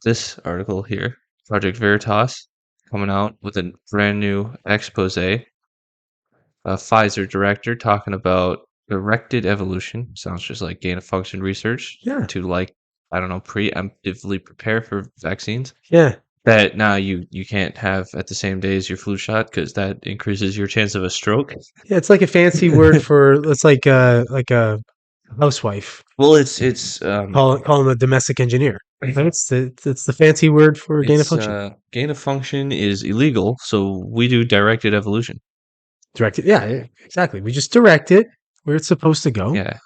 this article here. Project Veritas coming out with a brand new expose. A Pfizer director talking about directed evolution. Sounds just like gain of function research Yeah. to I don't know, preemptively prepare for vaccines. Yeah. That now you can't have at the same day as your flu shot because that increases your chance of a stroke. Yeah, it's like a fancy word for it's like a housewife. Well, it's Call them a domestic engineer. It's the fancy word for gain of function. Gain of function is illegal, so we do directed evolution. Directed. Yeah, exactly. We just direct it where it's supposed to go. Yeah.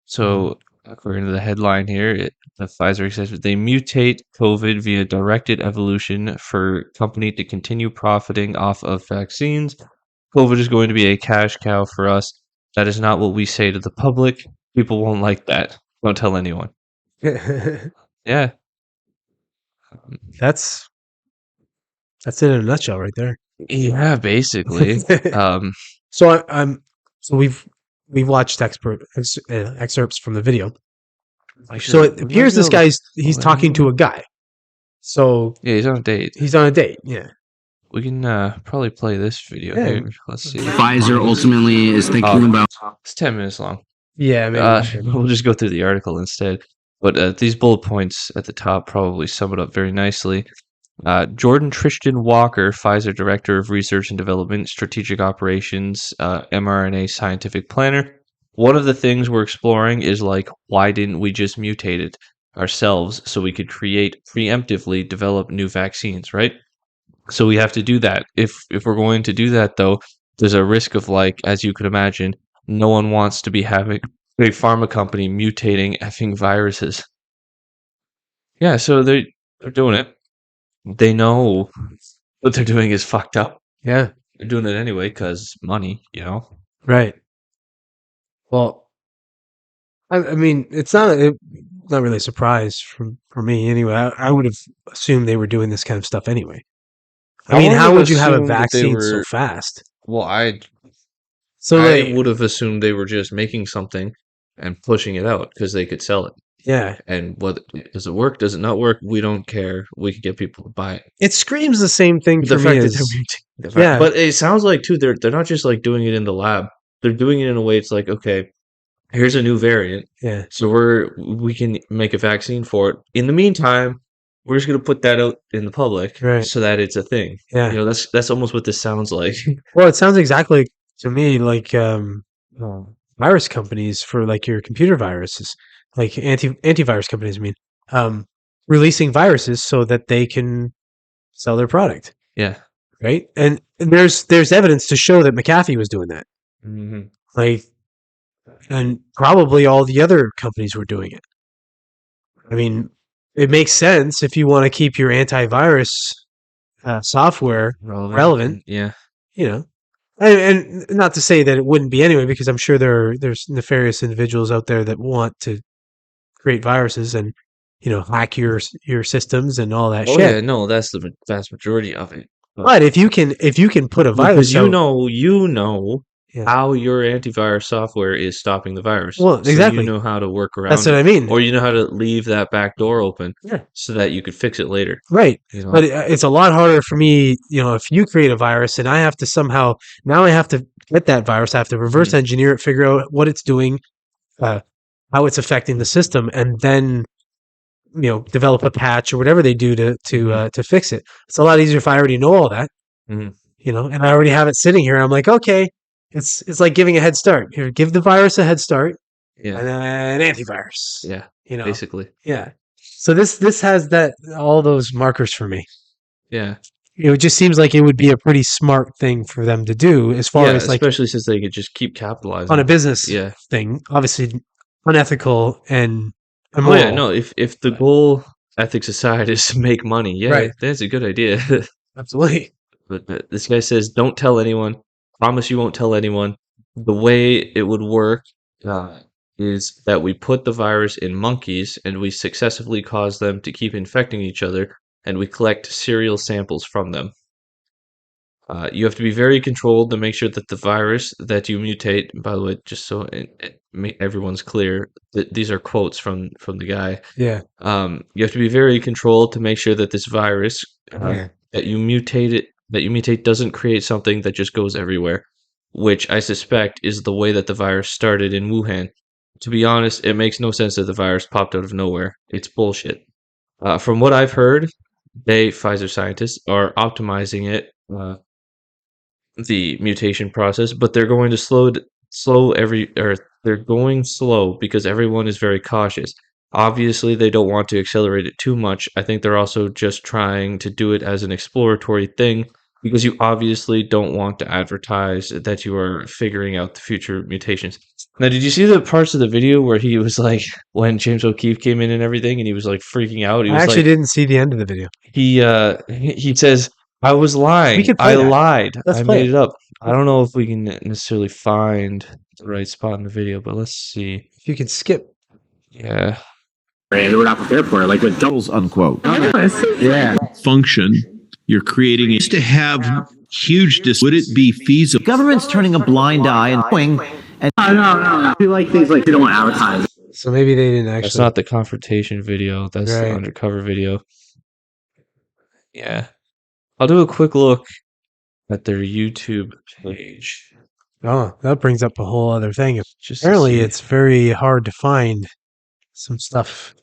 So according to the headline here, the Pfizer says they mutate COVID via directed evolution for company to continue profiting off of vaccines. COVID is going to be a cash cow for us. That is not what we say to the public. People won't like that. Don't tell anyone. Yeah. That's it in a nutshell, right there. Yeah, basically. So we've watched excerpts from the video. So it appears this guy's he's talking to a guy. So yeah, he's on a date. He's on a date. Yeah. We can probably play this video here. Let's see. Pfizer ultimately is thinking about. It's 10 minutes long. Yeah, maybe we'll just go through the article instead. But these bullet points at the top probably sum it up very nicely. Jordan Tristan Walker, Pfizer Director of Research and Development, Strategic Operations, mRNA Scientific Planner. One of the things we're exploring is why didn't we just mutate it ourselves so we could preemptively develop new vaccines, right? So we have to do that. If we're going to do that, though, there's a risk of as you could imagine, no one wants to be having a pharma company mutating effing viruses. Yeah, so they're doing it. They know what they're doing is fucked up. Yeah. They're doing it anyway because money, Right. Well, I mean, it's not really a surprise for me anyway. I would have assumed they were doing this kind of stuff anyway. I mean, how would you have a vaccine so fast? Well, I would have assumed they were just making something and pushing it out because they could sell it. Yeah. And does it work? Does it not work? We don't care. We could get people to buy it. It screams the same thing for me as... Yeah. But it sounds like, too, they're not just doing it in the lab. They're doing it in a way it's okay, here's a new variant. Yeah. So we can make a vaccine for it. In the meantime, we're just going to put that out in the public so that it's a thing. Yeah. That's almost what this sounds like. Well, it sounds exactly to me like virus companies for your computer viruses, like antivirus companies, releasing viruses so that they can sell their product. Yeah. Right. And there's evidence to show that McAfee was doing that. Mm-hmm. And probably all the other companies were doing it. I mean, it makes sense if you want to keep your antivirus software relevant. Yeah. And not to say that it wouldn't be anyway, because I'm sure there's nefarious individuals out there that want to create viruses and hack your systems and all that shit. Yeah, no, that's the vast majority of it. But if you can put a virus, because how your antivirus software is stopping the virus. Well, exactly. So you know how to work around. That's what I mean. Or you know how to leave that back door open, so that you could fix it later. Right. But it's a lot harder for me. If you create a virus and I have to now I have to get that virus. I have to reverse engineer it, figure out what it's doing, how it's affecting the system, and then develop a patch or whatever they do to fix it. It's a lot easier if I already know all that. And I already have it sitting here. I'm like, okay. It's like giving a head start. Here, give the virus a head start. Yeah. And an antivirus. Yeah. Basically. Yeah. So this has all those markers for me. Yeah. It just seems like it would be a pretty smart thing for them to do, as far as especially since they could just keep capitalizing on a business thing. Obviously unethical and immoral. Oh, yeah, no, if the goal ethics aside is to make money, that's a good idea. Absolutely. But this guy says, don't tell anyone. Promise you won't tell anyone. The way it would work is that we put the virus in monkeys and we successfully cause them to keep infecting each other, and we collect serial samples from them. You have to be very controlled to make sure that the virus that you mutate. By the way, just so everyone's clear, these are quotes from the guy. Yeah. You have to be very controlled to make sure that this virus that you mutate doesn't create something that just goes everywhere, which I suspect is the way that the virus started in Wuhan. To be honest, it makes no sense that the virus popped out of nowhere. It's bullshit. From what I've heard, Pfizer scientists are optimizing it, the mutation process, but they're going to they're going slow because everyone is very cautious. Obviously, they don't want to accelerate it too much. I think they're also just trying to do it as an exploratory thing because you obviously don't want to advertise that you are figuring out the future mutations. Now, did you see the parts of the video where he was like, when James O'Keefe came in and everything, and he was like freaking out? He I was actually didn't see the end of the video. He says, "I was lying. We could play that. Lied. Let's I play made it. it up." I don't know if we can necessarily find the right spot in the video, but let's see. If you could skip. Yeah. They were not prepared for it, like with doubles, unquote. Yeah. Function you're creating is to have huge would it be feasible? Government's turning a blind eye and going. And No. I feel like things like they don't want to advertise. So maybe they didn't actually. That's not the confrontation video. That's Right. the undercover video. Yeah. I'll do a quick look at their YouTube page. Oh, that brings up a whole other thing. Just to Apparently, see. it's very hard to find some stuff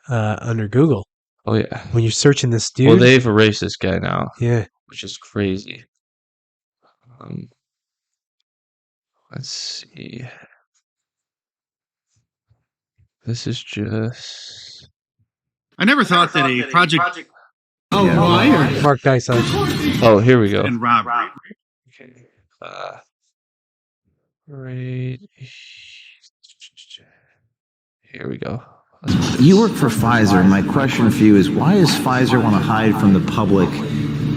under Google Oh, yeah. when you're searching this dude. Well, they've erased this guy now, Yeah. which is crazy. Let's see. This is just... I never thought that a project Mark Dysart. Oh, here we go. and robbery. Okay. Right. Here we go. you work for Pfizer. My question for you is, why does Pfizer want to hide from the public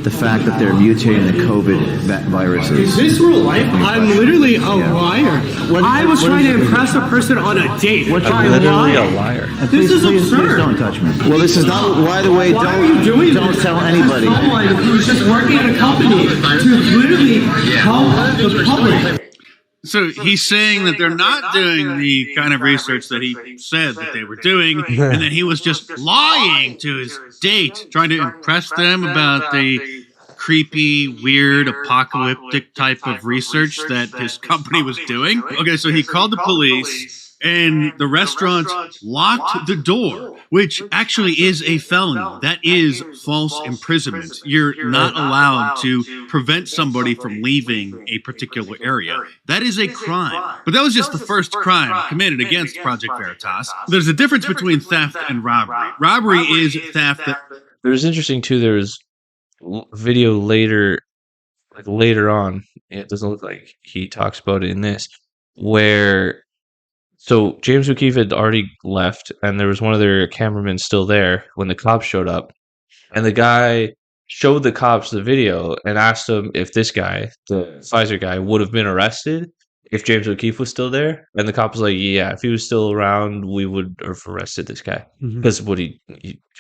the fact that they're mutating the COVID viruses? Is this real life? I'm literally a liar. I was trying to impress a person on a date. I'm literally a liar. And This is please absurd. don't touch me. Well, this is not. By the way, Why are you doing don't this? tell anybody. Someone who's just working at a company to literally help the public. So he's saying that they're not doing the kind of research that he said that they were doing, and that he was just lying to his date, trying to impress them about the creepy, weird, apocalyptic type of research that his company was doing. Okay, so he called the police, and the restaurant locked the door, which actually is a felony. That is false imprisonment. You're not allowed to prevent somebody from leaving a particular area. That is a crime. But that was just the first crime committed against Project Veritas. There's a difference between theft and robbery. Robbery is theft that... There's interesting too. There's video later on. It doesn't look like he talks about it in this, where so James O'Keefe had already left, and there was one of their cameramen still there when the cops showed up, and the guy showed the cops the video and asked them if this guy, the Pfizer guy, would have been arrested if James O'Keefe was still there, and the cop was like, "Yeah, if he was still around, we would have arrested this guy because what he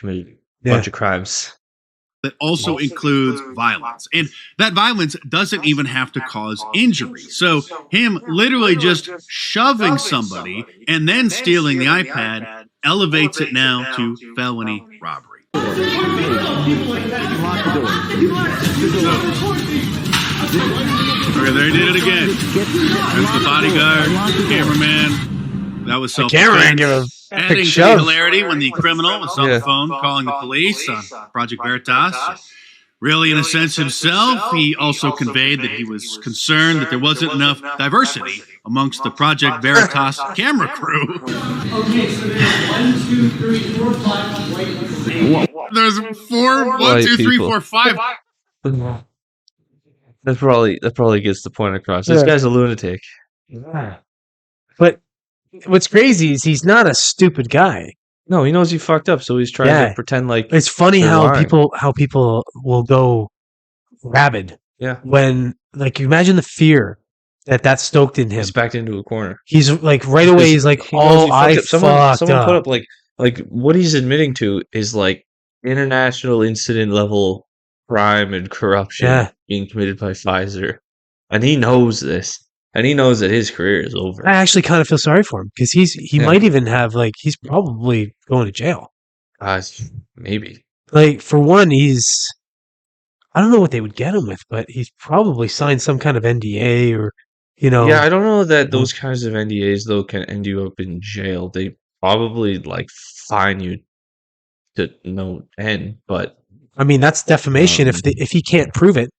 committed a bunch of crimes." That also includes violence. And that violence doesn't even have to cause injury. So him literally just shoving somebody and then stealing the iPad elevates it now to felony robbery. Okay, there he did it again. There's the bodyguard, the cameraman. That was Cameraman give self-defense. a Adding big to shove. the hilarity when the criminal was on Yeah. the phone calling the police on Project Veritas. Really, in a sense himself, he also conveyed that he was concerned that there wasn't enough diversity amongst the Project Veritas camera crew. Okay, so there's 1, 2, 3, 4, 5. Wait. There's four, one, White two, three, people. four, five. That probably gets the point across. This Yeah. guy's a lunatic. But what's crazy is he's not a stupid guy. No, he knows he fucked up, so he's trying Yeah. to pretend like It's funny They're how lying. people will go rabid yeah, when, like, you imagine the fear that stoked in him. he's backed into a corner. He's like right away. He's like, He knows "Oh, he I fucked fucked up." Someone up." put up like what he's admitting to is like international incident level crime and corruption Yeah. being committed by Pfizer, and he knows this, and he knows that his career is over. I actually kind of feel sorry for him because he Yeah. might even have he's probably going to jail. Maybe. For one, I don't know what they would get him with, but he's probably signed some kind of NDA or, Yeah, I don't know that those kinds of NDAs though can end you up in jail. They probably fine you to no end, but I mean that's defamation if he can't prove it.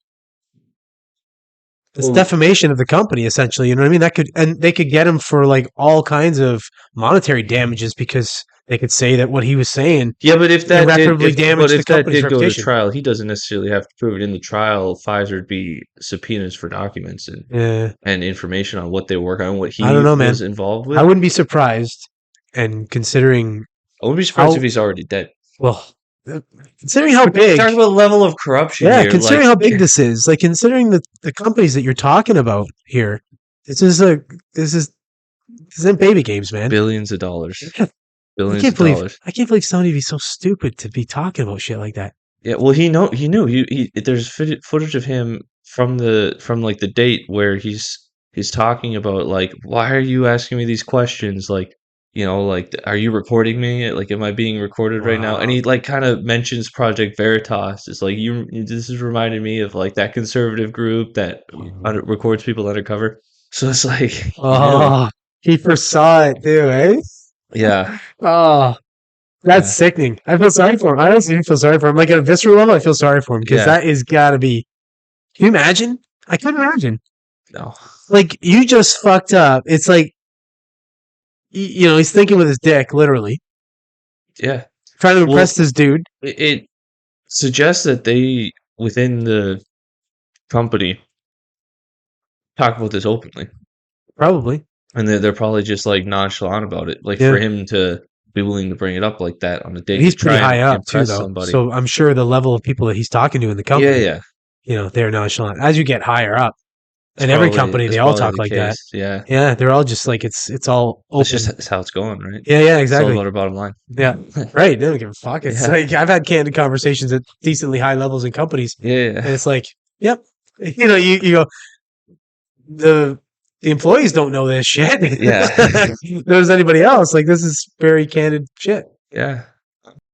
It's defamation of the company, essentially. You know what I mean? They could get him for all kinds of monetary damages because they could say that what he was saying. Yeah, but if that irreparably damaged the company's did go to reputation. trial, he doesn't necessarily have to prove it in the trial. Pfizer would be subpoenas for documents and information on what they work on, what he I don't know, man. was involved with. I wouldn't be surprised, and considering I wouldn't be surprised if he's already dead. well, considering how big, talking about the level of corruption. yeah, here, considering how big this is, considering the companies that you're talking about here, this isn't baby games, man. billions of dollars. Billions I of dollars. can't believe somebody would be so stupid to be talking about shit like that. Yeah, well, he knew. There's footage of him from the date where he's talking about why are you asking me these questions? Are you recording me? Am I being recorded right now? And he kind of mentions Project Veritas. It's this is reminding me of that conservative group that records people undercover. So it's he foresaw it too, eh? Yeah. Oh, that's sickening. I feel sorry for him. I honestly feel sorry for him. At a visceral level, I feel sorry for him because that is gotta be. Can you imagine? I couldn't imagine. No. You just fucked up. It's he's thinking with his dick, literally. Yeah. Trying to impress this dude. It suggests that they, within the company, talk about this openly. Probably. And they're probably just nonchalant about it. For him to be willing to bring it up like that on a date. He's pretty high up too, though. Somebody. So I'm sure the level of people that he's talking to in the company, yeah. They're nonchalant. As you get higher up, in every company, they all talk like that. Yeah. Yeah, they're all just it's all open. It's just how it's going, right? Yeah, exactly. It's all about our bottom line. Yeah, right. They don't give a fuck. It's I've had candid conversations at decently high levels in companies. Yeah. And it's yep. You go, the employees don't know this shit. Yeah. Knows anybody else. This is very candid shit. Yeah.